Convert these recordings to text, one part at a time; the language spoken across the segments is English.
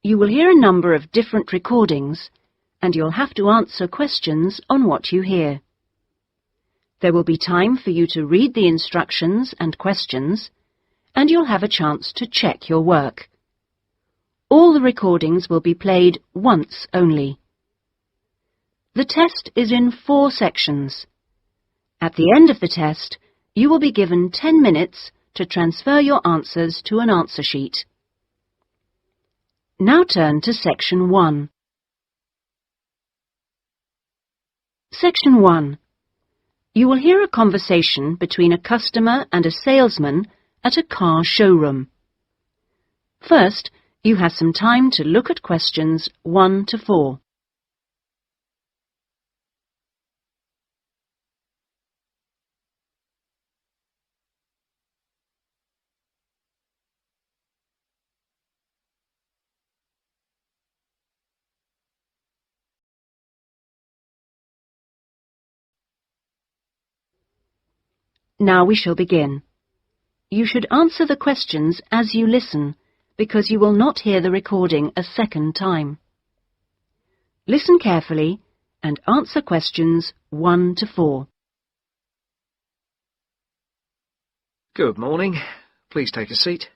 You will hear a number of different recordings, and you'll have to answer questions on what you hear. There will be time for you to read the instructions and questions, and you'll have a chance to check your work. All the recordings will be played once only. The test is in 4 sections. At the end of the test, you will be given 10 minutes to transfer your answers to an answer sheet. Now turn to Section 1. Section 1. You will hear a conversation between a customer and a salesman at a car showroom. First, you have some time to look at questions 1 to 4. Now we shall begin. You should answer the questions as you listen, because you will not hear the recording a second time. Listen carefully and answer questions 1 to 4. Good morning. Please take a seat.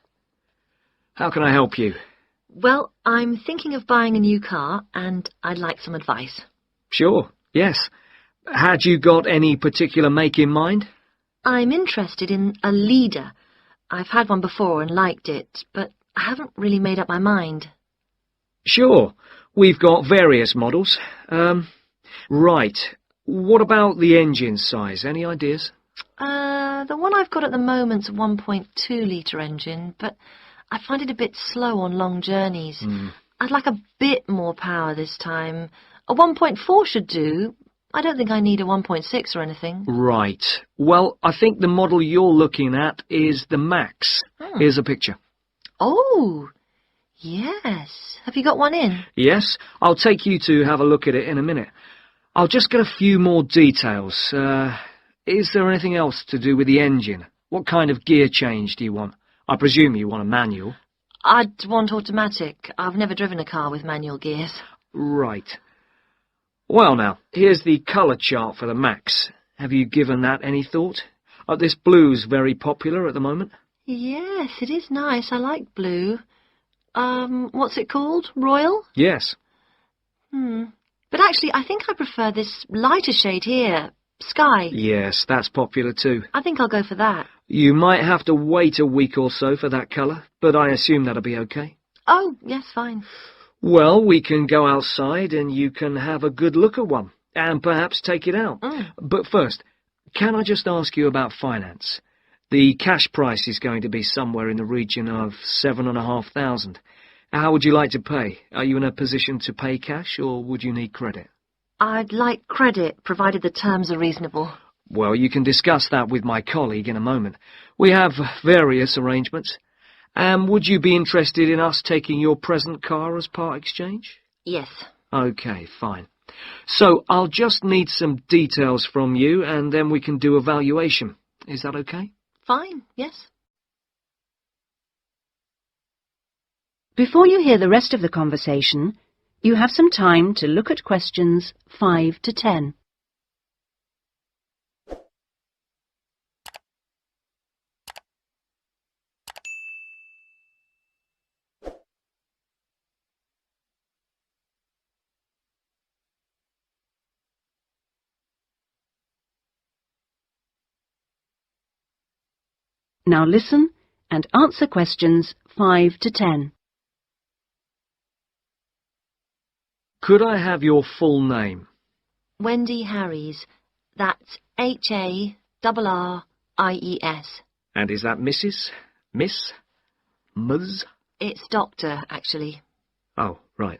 How can I help you? Well, I'm thinking of buying a new car, and I'd like some advice. Sure, yes. Had you got any particular make in mind? I'm interested in a leader. I've had one before and liked it, but I haven't really made up my mind. Sure. We've got various models. Right. What about the engine size? Any ideas? The one I've got at the moment's a 1.2-litre engine, but I find it a bit slow on long journeys. I'd like a bit more power this time. A 1.4 should do. I don't think I need a 1.6 or anything. Right. Well, I think the model you're looking at is the Max. Here's a picture. Oh, yes. Have you got one in? Yes, I'll take you to have a look at it in a minute. I'll just get a few more details. Is there anything else to do with the engine? What kind of gear change do you want? I presume you want a manual. I'd want automatic. I've never driven a car with manual gears. Right. Well now, here's the colour chart for the Max. Have you given that any thought? This blue's very popular at the moment. Yes, it is nice. I like blue. What's it called? Royal? Yes. But actually, I think I prefer this lighter shade here. Sky. Yes, that's popular too. I think I'll go for that. You might have to wait a week or so for that colour, but I assume that'll be okay. Oh, yes, fine. Well, we can go outside and you can have a good look at one, and perhaps take it out. But first, can I just ask you about finance? The cash price is going to be somewhere in the region of $7,500. How would you like to pay? Are you in a position to pay cash, or would you need credit? I'd like credit, provided the terms are reasonable. Well, you can discuss that with my colleague in a moment. We have various arrangements. Would you be interested in us taking your present car as part exchange? Yes. Okay, fine. So I'll just need some details from you, and then we can do a valuation. Is that okay? Fine, yes. Before you hear the rest of the conversation, you have some time to look at questions 5 to 10. Now listen and answer questions 5 to 10. Could I have your full name? Wendy Harries. That's H-A-R-R-I-E-S. And is that Mrs., Miss, Ms? It's Doctor, actually. Oh, right.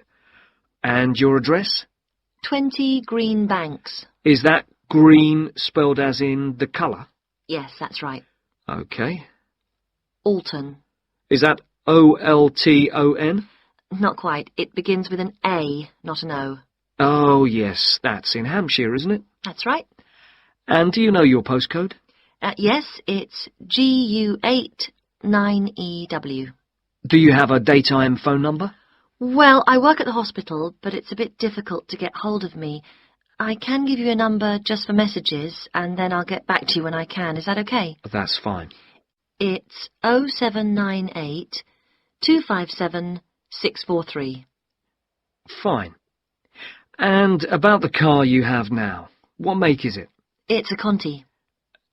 And your address? 20 Green Banks. Is that green spelled as in the colour? Yes, that's right. Okay. Alton. Is that O-L-T-O-N? Not quite. It begins with an A, not an O. Oh, yes, that's in Hampshire, isn't it? That's right. And do you know your postcode? Yes, it's GU8 9EW. Do you have a daytime phone number? Well, I work at the hospital, but it's a bit difficult to get hold of me. I can give you a number just for messages, and then I'll get back to you when I can. Is that okay? That's fine. It's 0798 257 643. Fine. And about the car you have now, what make is it? It's a Conti.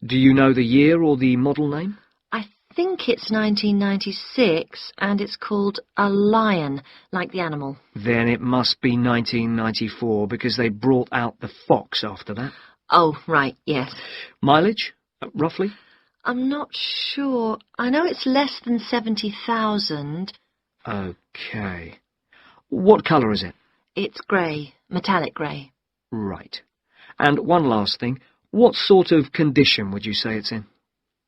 Do you know the year or the model name? I think it's 1996, and it's called a lion, like the animal. Then it must be 1994, because they brought out the Fox after that. Oh, right, yes. Mileage, roughly? I'm not sure. I know it's less than 70,000. OK. What colour is it? It's grey, metallic grey. Right. And one last thing. What sort of condition would you say it's in?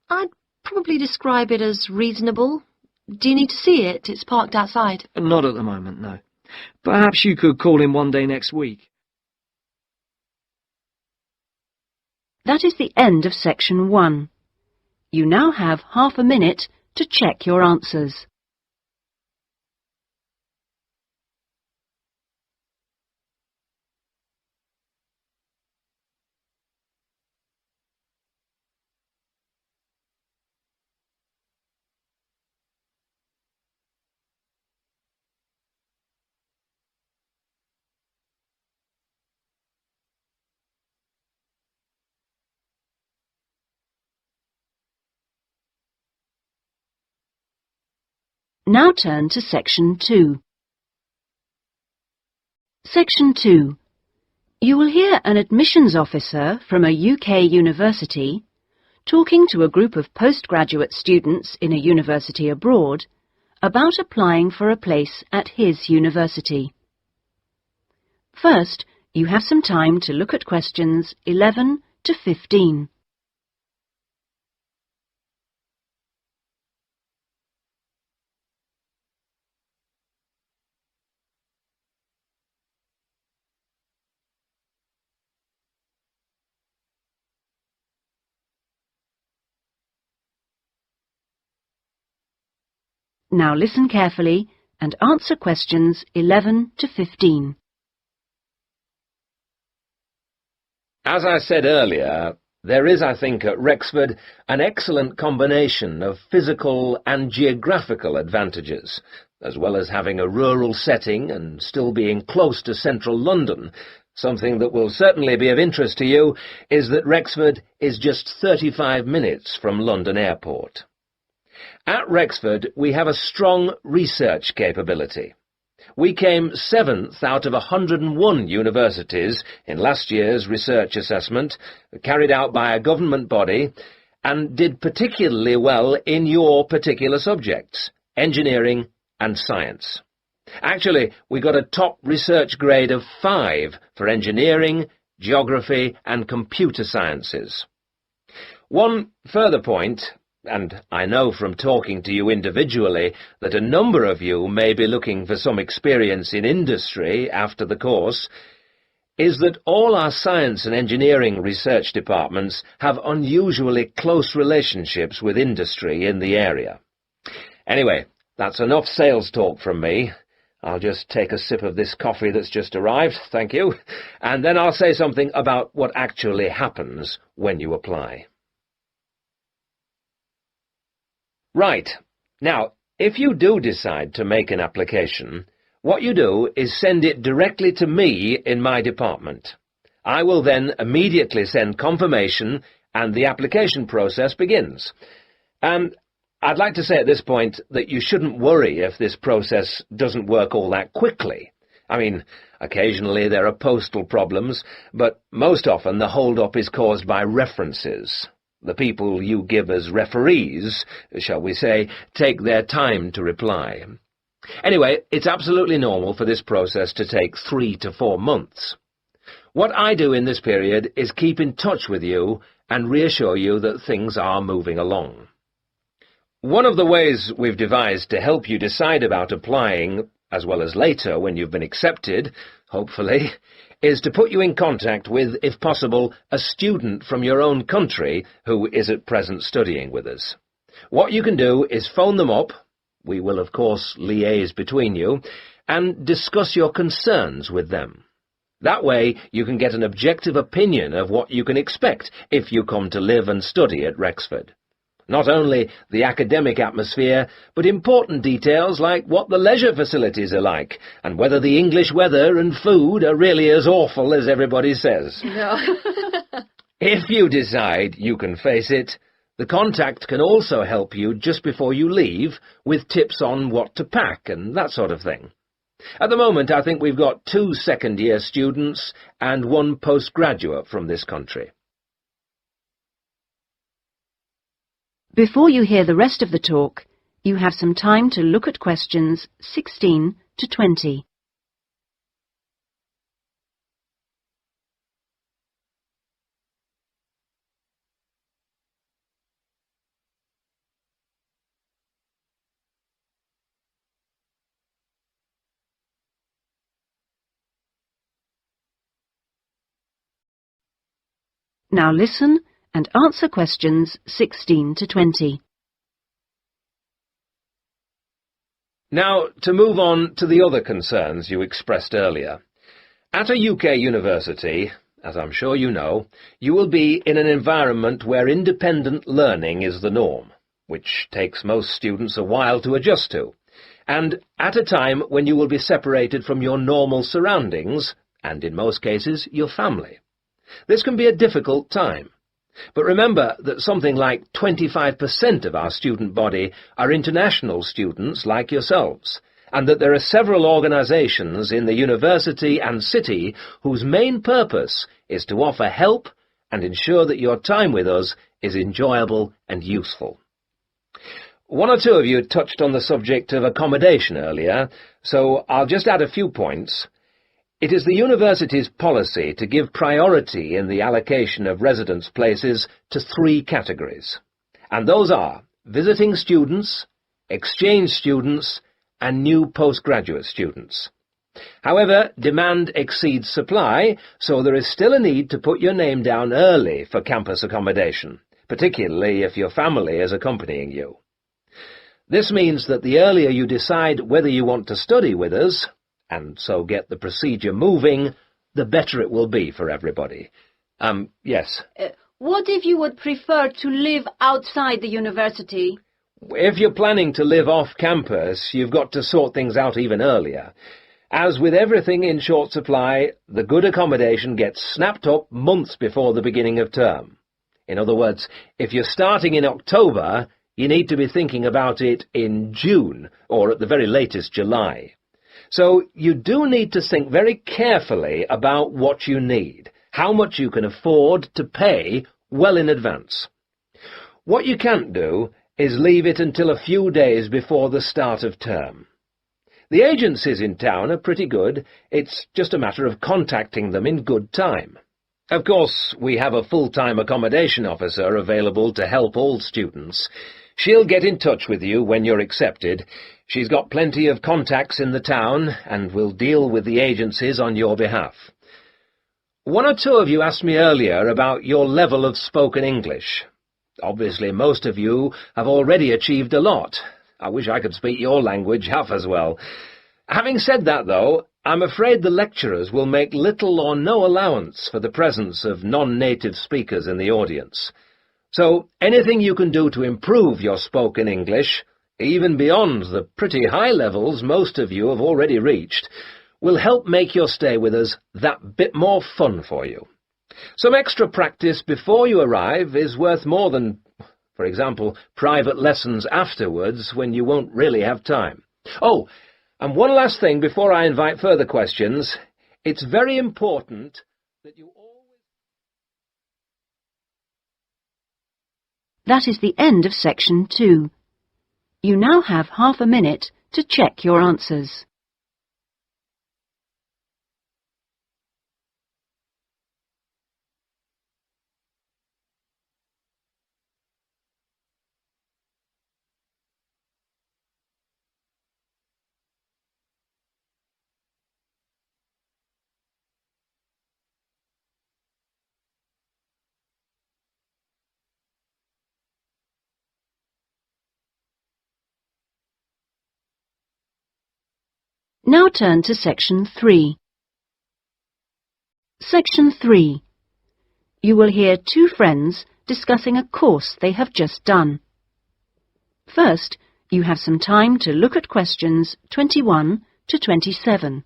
I'd probably describe it as reasonable. Do you need to see it? It's parked outside. Not at the moment, no. Perhaps you could call in one day next week. That is the end of section 1. You now have half a minute to check your answers. Now turn to section 2. Section 2. You will hear an admissions officer from a UK university talking to a group of postgraduate students in a university abroad about applying for a place at his university. First, you have some time to look at questions 11 to 15. Now listen carefully and answer questions 11 to 15. As I said earlier, there is, I think, at Rexford an excellent combination of physical and geographical advantages, as well as having a rural setting and still being close to central London. Something that will certainly be of interest to you is that Rexford is just 35 minutes from London Airport. At Rexford, we have a strong research capability. We came 7th out of 101 universities in last year's research assessment, carried out by a government body, and did particularly well in your particular subjects, engineering and science. Actually, we got a top research grade of 5 for engineering, geography and computer sciences. One further point, and I know from talking to you individually that a number of you may be looking for some experience in industry after the course, is that all our science and engineering research departments have unusually close relationships with industry in the area. Anyway, that's enough sales talk from me. I'll just take a sip of this coffee that's just arrived, thank you, and then I'll say something about what actually happens when you apply. Right. Now, if you do decide to make an application, what you do is send it directly to me in my department. I will then immediately send confirmation and the application process begins. I'd like to say at this point that you shouldn't worry if this process doesn't work all that quickly. I mean, occasionally there are postal problems, but most often the hold-up is caused by references. The people you give as referees, shall we say, take their time to reply. Anyway, it's absolutely normal for this process to take 3 to 4 months. What I do in this period is keep in touch with you and reassure you that things are moving along. One of the ways we've devised to help you decide about applying, as well as later when you've been accepted, hopefully, is to put you in contact with, if possible, a student from your own country who is at present studying with us. What you can do is phone them up. We will, of course, liaise between you, and discuss your concerns with them. That way you can get an objective opinion of what you can expect if you come to live and study at Rexford. Not only the academic atmosphere, but important details like what the leisure facilities are like, and whether the English weather and food are really as awful as everybody says. No. If you decide you can face it, the contact can also help you just before you leave with tips on what to pack and that sort of thing. At the moment, I think we've got 2 second-year students and 1 postgraduate from this country. Before you hear the rest of the talk, you have some time to look at questions 16 to 20. Now listen and answer questions 16 to 20. Now, to move on to the other concerns you expressed earlier. At a UK university, as I'm sure you know, you will be in an environment where independent learning is the norm, which takes most students a while to adjust to, and at a time when you will be separated from your normal surroundings, and in most cases, your family. This can be a difficult time. But remember that something like 25% of our student body are international students like yourselves, and that there are several organisations in the university and city whose main purpose is to offer help and ensure that your time with us is enjoyable and useful. 1 or 2 of you touched on the subject of accommodation earlier, so I'll just add a few points. It is the university's policy to give priority in the allocation of residence places to 3 categories, and those are visiting students, exchange students, and new postgraduate students. However, demand exceeds supply, so there is still a need to put your name down early for campus accommodation, particularly if your family is accompanying you. This means that the earlier you decide whether you want to study with us, and so get the procedure moving, the better it will be for everybody. Yes? What if you would prefer to live outside the university? If you're planning to live off campus, you've got to sort things out even earlier. As with everything in short supply, the good accommodation gets snapped up months before the beginning of term. In other words, if you're starting in October, you need to be thinking about it in June, or at the very latest July. So you do need to think very carefully about what you need, how much you can afford to pay well in advance. What you can't do is leave it until a few days before the start of term. The agencies in town are pretty good. It's just a matter of contacting them in good time. Of course, we have a full-time accommodation officer available to help all students. She'll get in touch with you when you're accepted. She's got plenty of contacts in the town and will deal with the agencies on your behalf. 1 or 2 of you asked me earlier about your level of spoken English. Obviously, most of you have already achieved a lot. I wish I could speak your language half as well. Having said that, though, I'm afraid the lecturers will make little or no allowance for the presence of non-native speakers in the audience. So anything you can do to improve your spoken English, even beyond the pretty high levels most of you have already reached, will help make your stay with us that bit more fun for you. Some extra practice before you arrive is worth more than, for example, private lessons afterwards when you won't really have time. Oh, and one last thing before I invite further questions. It's very important that you always... That is the end of section 2. You now have half a minute to check your answers. Now turn to Section 3. Section 3. You will hear two friends discussing a course they have just done. First, you have some time to look at questions 21 to 27.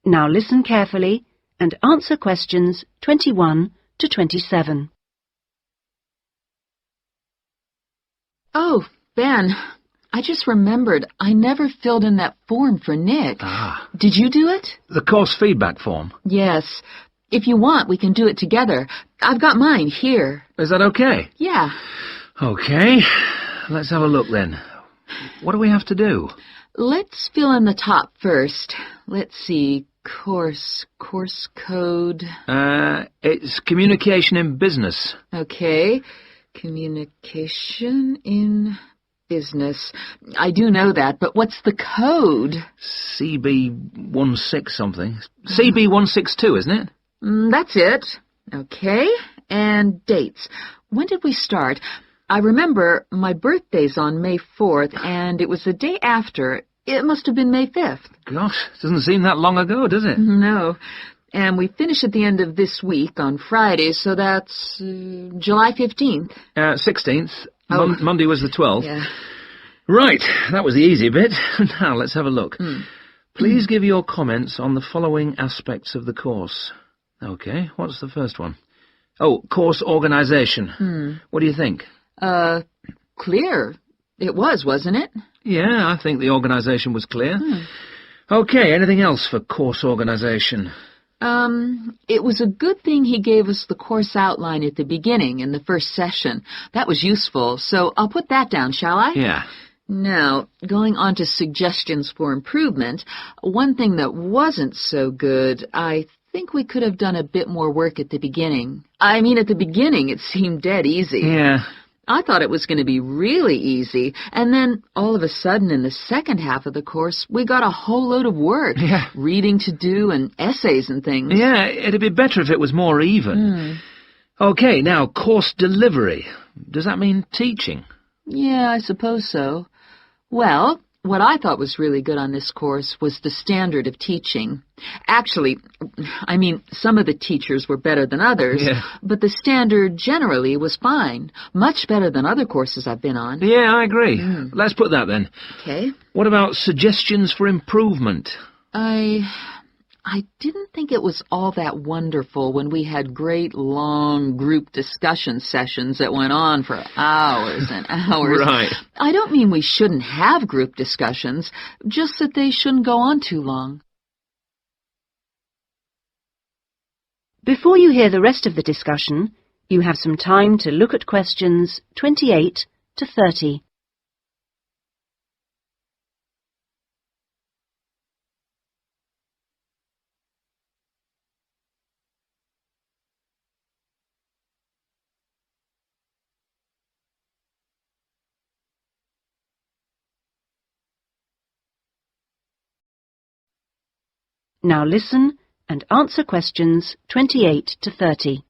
Now listen carefully and answer questions 21 to 27. Oh, Ben, I just remembered I never filled in that form for Nick. Ah. Did you do it? The course feedback form. Yes. If you want, we can do it together. I've got mine here. Is that okay? Yeah. Okay. Let's have a look then. What do we have to do? Let's fill in the top first. Let's see. Course code. It's communication in business. Okay. Communication in business. I do know that, but what's the code? CB16 something. CB162, isn't it? That's it. Okay. And dates. When did we start? I remember my birthday's on May 4th, and it was the day after. It must have been May 5th. Gosh, doesn't seem that long ago, does it? No. And we finish at the end of this week on Friday, so that's July 15th. 16th. Oh. Monday was the 12th. Yeah. Right, that was the easy bit. Now, let's have a look. Please give your comments on the following aspects of the course. Okay, what's the first one? Oh, course organisation. What do you think? Clear. It was, wasn't it? Yeah, I think the organisation was clear. Okay, anything else for course organisation? It was a good thing he gave us the course outline at the beginning in the first session. That was useful, so I'll put that down, shall I? Yeah. Now, going on to suggestions for improvement, one thing that wasn't so good, I think we could have done a bit more work at the beginning. I mean, at the beginning it seemed dead easy. Yeah. I thought it was going to be really easy, and then all of a sudden in the second half of the course, we got a whole load of work. Yeah. Reading to do and essays and things. Yeah, it'd be better if it was more even. Okay, now, course delivery. Does that mean teaching? Yeah, I suppose so. Well, what I thought was really good on this course was the standard of teaching. Actually, I mean, some of the teachers were better than others, but the standard generally was fine. Much better than other courses I've been on. Yeah, I agree. Let's put that then. Okay. What about suggestions for improvement? I didn't think it was all that wonderful when we had great, long group discussion sessions that went on for hours and hours. Right. I don't mean we shouldn't have group discussions, just that they shouldn't go on too long. Before you hear the rest of the discussion, you have some time to look at questions 28 to 30. Now listen and answer questions 28 to 30.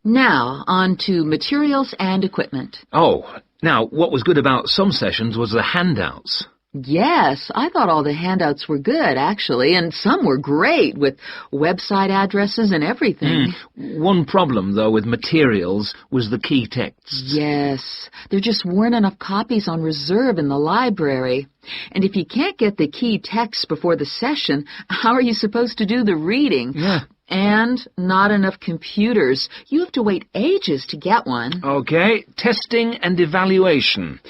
Now, on to materials and equipment. Oh, now, what was good about some sessions was the handouts. Yes, I thought all the handouts were good, actually, and some were great, with website addresses and everything. One problem, though, with materials was the key texts. Yes, there just weren't enough copies on reserve in the library. And if you can't get the key text before the session, how are you supposed to do the reading? Yeah. And not enough computers. You have to wait ages to get one. Okay, testing and evaluation.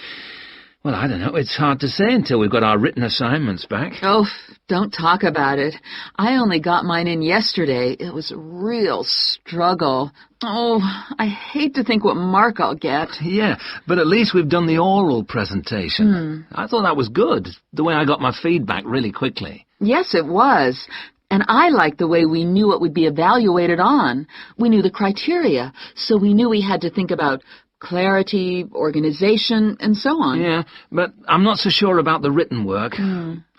Well, I don't know. It's hard to say until we've got our written assignments back. Oh, don't talk about it. I only got mine in yesterday. It was a real struggle. Oh, I hate to think what mark I'll get. Yeah, but at least we've done the oral presentation. I thought that was good, the way I got my feedback really quickly. Yes, it was. And I liked the way we knew what would be evaluated on. We knew the criteria, so we knew we had to think about clarity, organization, and so on. Yeah, but I'm not so sure about the written work.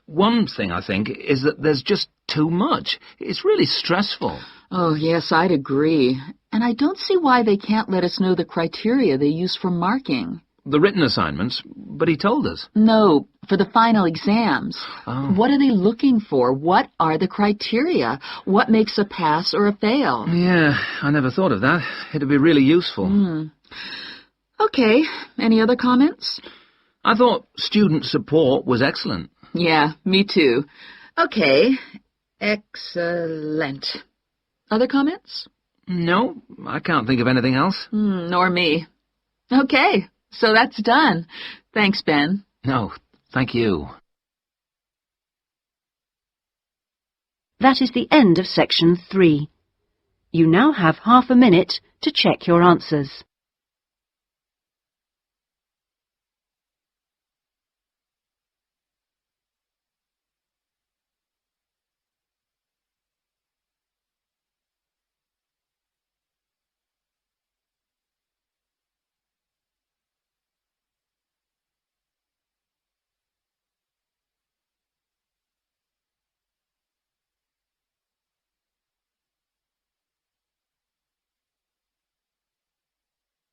One thing, I think, is that there's just too much. It's really stressful. Oh, yes, I'd agree. And I don't see why they can't let us know the criteria they use for marking. The written assignments, but he told us. No, for the final exams. Oh. What are they looking for? What are the criteria? What makes a pass or a fail? Yeah, I never thought of that. It'd be really useful. Okay, any other comments? I thought student support was excellent. Yeah, me too. Okay, excellent. Other comments? No, I can't think of anything else. Nor me. Okay, so that's done. Thanks, Ben. No, thank you. That is the end of section 3. You now have half a minute to check your answers.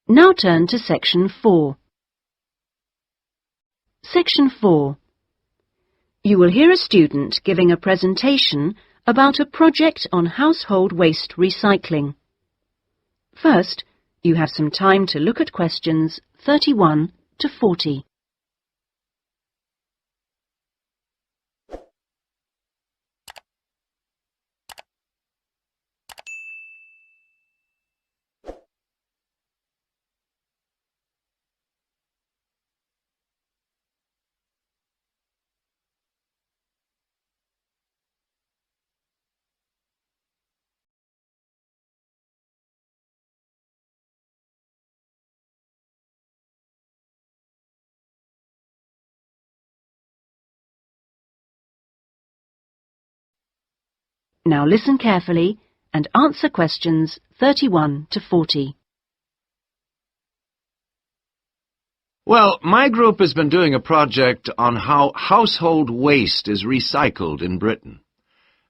Now turn to section 4. Section 4. You will hear a student giving a presentation about a project on household waste recycling. First, you have some time to look at questions 31 to 40. Now listen carefully and answer questions 31 to 40. Well, my group has been doing a project on how household waste is recycled in Britain.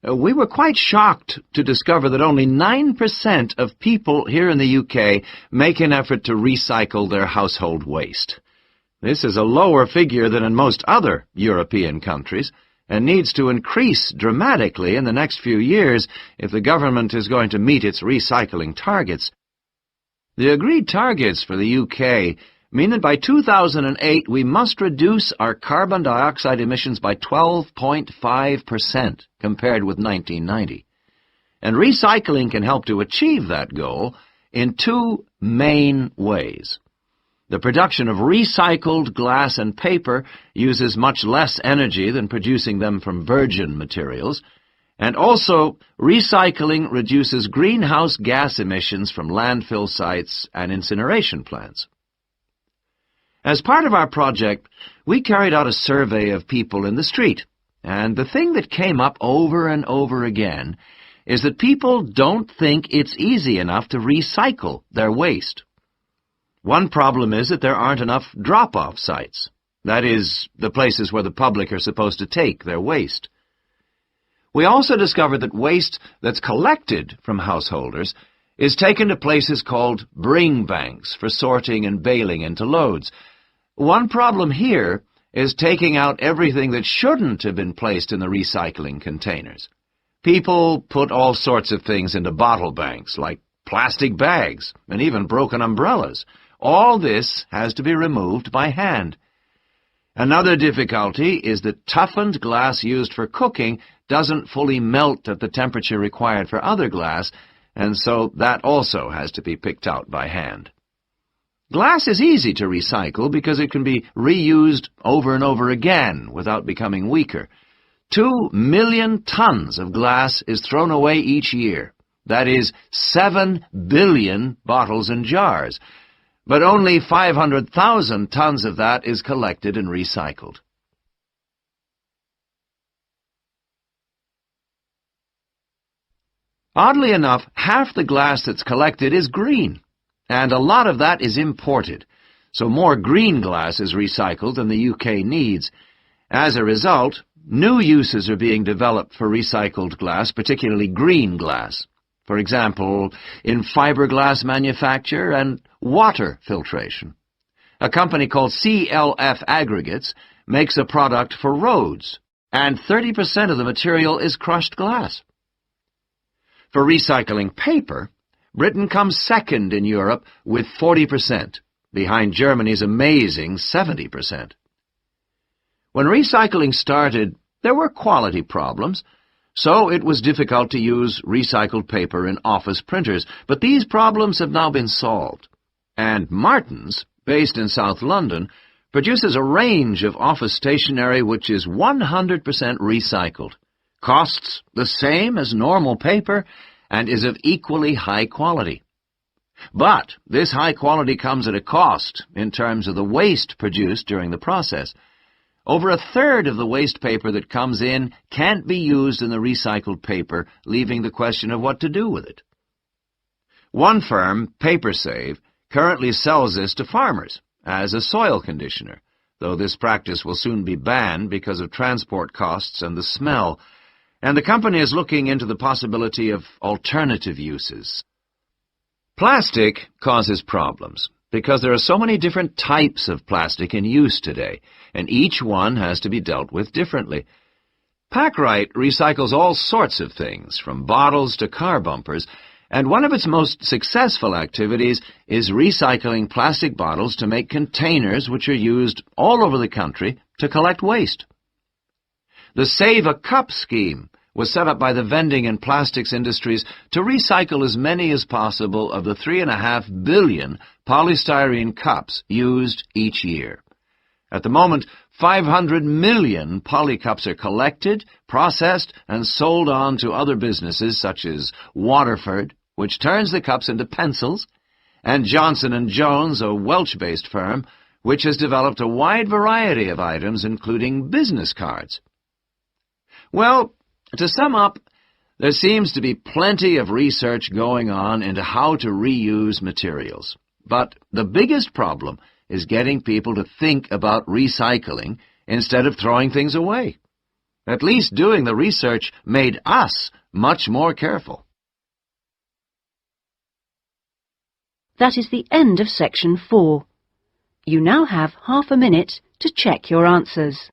We were quite shocked to discover that only 9% of people here in the UK make an effort to recycle their household waste. This is a lower figure than in most other European countries, and needs to increase dramatically in the next few years if the government is going to meet its recycling targets. The agreed targets for the UK mean that by 2008 we must reduce our carbon dioxide emissions by 12.5% compared with 1990. And recycling can help to achieve that goal in two main ways. The production of recycled glass and paper uses much less energy than producing them from virgin materials, and also recycling reduces greenhouse gas emissions from landfill sites and incineration plants. As part of our project, we carried out a survey of people in the street, and the thing that came up over and over again is that people don't think it's easy enough to recycle their waste. One problem is that there aren't enough drop-off sites. That is, the places where the public are supposed to take their waste. We also discovered that waste that's collected from householders is taken to places called bring banks for sorting and baling into loads. One problem here is taking out everything that shouldn't have been placed in the recycling containers. People put all sorts of things into bottle banks, like plastic bags and even broken umbrellas. All this has to be removed by hand. Another difficulty is that toughened glass used for cooking doesn't fully melt at the temperature required for other glass, and so that also has to be picked out by hand. Glass is easy to recycle because it can be reused over and over again without becoming weaker. 2 million tons of glass is thrown away each year. That is 7 billion bottles and jars. But only 500,000 tons of that is collected and recycled. Oddly enough, half the glass that's collected is green, and a lot of that is imported, so more green glass is recycled than the UK needs. As a result, new uses are being developed for recycled glass, particularly green glass. For example, in fiberglass manufacture and water filtration. A company called CLF Aggregates makes a product for roads, and 30% of the material is crushed glass. For recycling paper, Britain comes second in Europe with 40%, behind Germany's amazing 70%. When recycling started, there were quality problems, so it was difficult to use recycled paper in office printers, but these problems have now been solved. And Martins, based in South London, produces a range of office stationery which is 100% recycled, costs the same as normal paper, and is of equally high quality. But this high quality comes at a cost in terms of the waste produced during the process. Over a third of the waste paper that comes in can't be used in the recycled paper, leaving the question of what to do with it. One firm, PaperSave, currently sells this to farmers as a soil conditioner, though this practice will soon be banned because of transport costs and the smell, and the company is looking into the possibility of alternative uses. Plastic causes problems because there are so many different types of plastic in use today, and each one has to be dealt with differently. Packrite recycles all sorts of things, from bottles to car bumpers, and one of its most successful activities is recycling plastic bottles to make containers which are used all over the country to collect waste. The Save a Cup scheme was set up by the vending and plastics industries to recycle as many as possible of the 3.5 billion polystyrene cups used each year. At the moment, 500 million poly cups are collected, processed, and sold on to other businesses such as Waterford, which turns the cups into pencils, and Johnson & Jones, a Welsh-based firm, which has developed a wide variety of items, including business cards. Well, to sum up, there seems to be plenty of research going on into how to reuse materials. But the biggest problem is getting people to think about recycling instead of throwing things away. At least doing the research made us much more careful. That is the end of section 4. You now have half a minute to check your answers.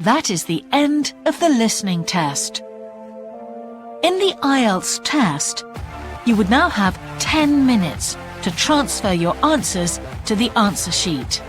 That is the end of the listening test. In the IELTS test, you would now have 10 minutes to transfer your answers to the answer sheet.